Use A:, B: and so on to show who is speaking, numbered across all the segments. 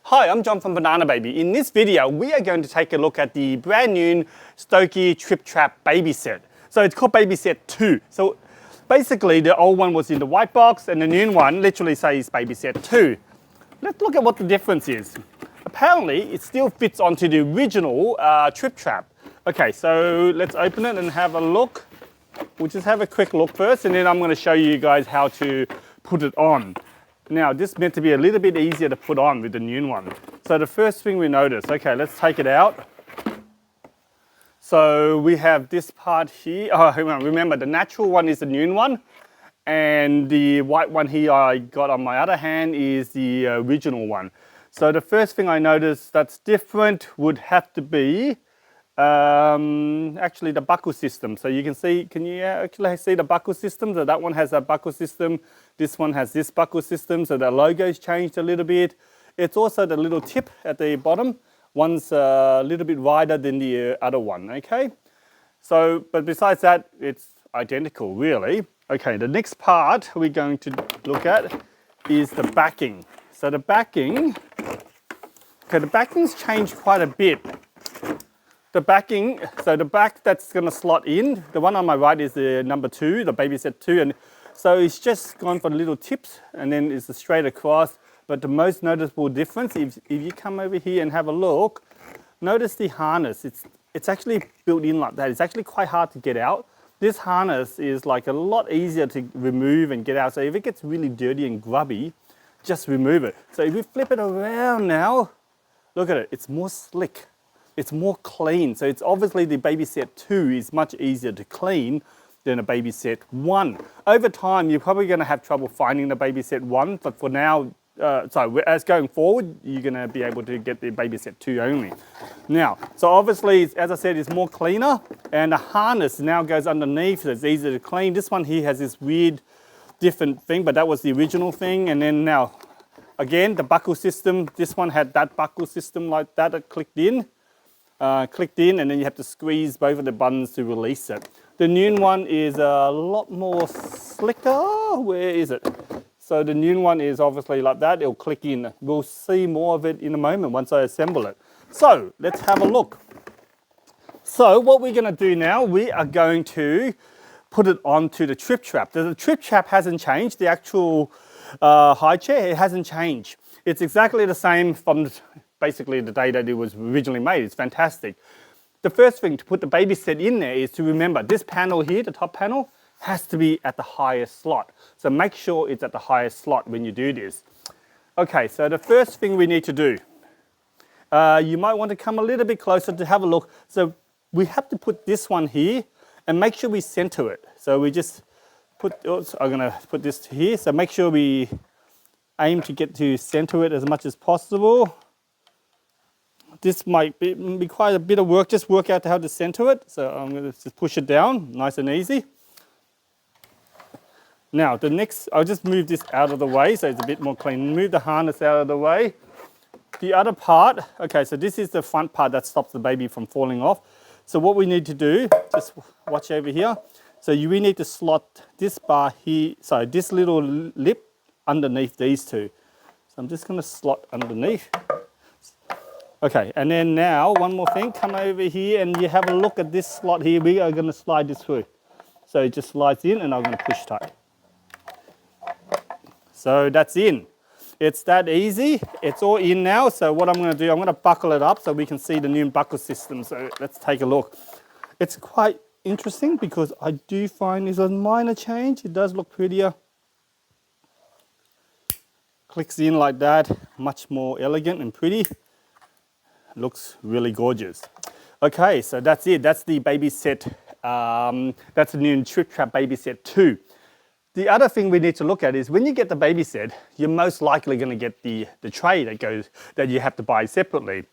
A: Hi, I'm John from Banana Baby. In this video, we are going to take a look at the brand new Stokke Tripp Trapp Babyset. So it's called Babyset 2. So basically the old one was in the white box and the new one literally says Babyset 2. Let's look at what the difference is. Apparently, it still fits onto the original Tripp Trapp. Okay, so let's open it and have a look. We'll just have a quick look first and then I'm going to show you guys how to put it on. Now, this is meant to be a little bit easier to put on with the new one. So the first thing we notice, okay, let's take it out. So we have this part here. Oh, remember, the natural one is the new one. And the white one here I got on my other hand is the original one. So the first thing I noticed that's different would have to be actually the buckle system. So you can see, can you actually see the buckle system? So that one has a buckle system. This one has this buckle system. So the logo's changed a little bit. It's also the little tip at the bottom. One's a little bit wider than the other one, okay? So, but besides that, it's identical, really. Okay, the next part we're going to look at is the backing. So the backing, okay, the backing's changed quite a bit. The backing, so the back that's going to slot in, the one on my right is the number 2, the Babyset 2, and so it's just gone for the little tips and then it's straight across. But the most noticeable difference, if you come over here and have a look, notice the harness. It's actually built in like that. It's actually quite hard to get out. This harness is like a lot easier to remove and get out. So if it gets really dirty and grubby, just remove it. So if we flip it around now, look at it, it's more slick. It's more clean. So it's obviously the Babyset 2 is much easier to clean than a Babyset 1. Over time, you're probably going to have trouble finding the Babyset 1, but for now, as going forward, you're going to be able to get the Babyset 2 only. Now, so obviously, as I said, it's more cleaner, and the harness now goes underneath, so it's easier to clean. This one here has this weird, different thing, but that was the original thing, and then now, again, the buckle system, this one had that buckle system like that, it clicked in, and then you have to squeeze both of the buttons to release it. The new one is a lot more slicker. Where is it? So the new one is obviously like that. It'll click in. We'll see more of it in a moment once I assemble it. So let's have a look. So what we're going to do now, we are going to put it onto the Tripp Trapp. The Tripp Trapp hasn't changed. The actual high chair, it hasn't changed. It's exactly the same from basically the day that it was originally made. It's fantastic. The first thing to put the Babyset in there is to remember this panel here, the top panel, has to be at the highest slot. So make sure it's at the highest slot when you do this. Okay, so the first thing we need to do, you might want to come a little bit closer to have a look. So we have to put this one here and make sure we center it. So we just put, I'm going to put this here. So make sure we aim to get to center it as much as possible. This might be quite a bit of work, just work out how to center it. So I'm going to just push it down, nice and easy. Now the next, I'll just move this out of the way so it's a bit more clean. Move the harness out of the way. The other part, okay, so this is the front part that stops the baby from falling off. So what we need to do, just watch over here. So we need to slot this bar here, so this little lip underneath these two. So I'm just going to slot underneath. Okay, and then now, one more thing, come over here and you have a look at this slot here. We are going to slide this through. So it just slides in and I'm going to push tight. So that's in. It's that easy. It's all in now. So what I'm going to do, I'm going to buckle it up so we can see the new buckle system. So let's take a look. It's quite interesting because I do find there's a minor change. It does look prettier. Clicks in like that, much more elegant and pretty. Looks really gorgeous. Okay, so that's it. That's the Babyset. That's the new Tripp Trapp Babyset 2. The other thing we need to look at is when you get the Babyset, you're most likely going to get the tray that you have to buy separately.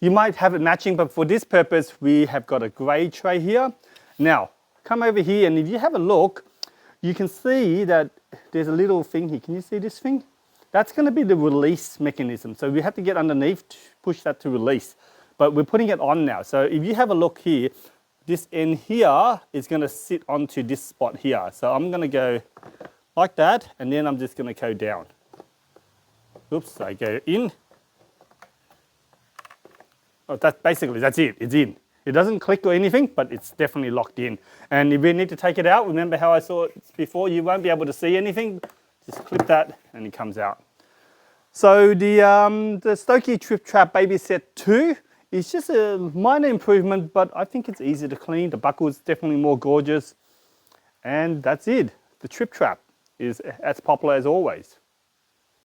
A: You might have it matching, but for this purpose, we have got a grey tray here. Now, come over here, and if you have a look, you can see that there's a little thing here. Can you see this thing? That's going to be the release mechanism. So we have to get underneath to push that to release. But we're putting it on now. So if you have a look here, this end here is going to sit onto this spot here. So I'm going to go like that, and then I'm just going to go down. Oops, I go in, Oh, that's it, it's in. It doesn't click or anything, but it's definitely locked in. And if we need to take it out, remember how I saw it before, you won't be able to see anything. Just clip that and it comes out. So the Stokke Tripp Trapp Babyset 2 is just a minor improvement, but I think it's easy to clean. The buckle is definitely more gorgeous. And that's it. The Tripp Trap is as popular as always.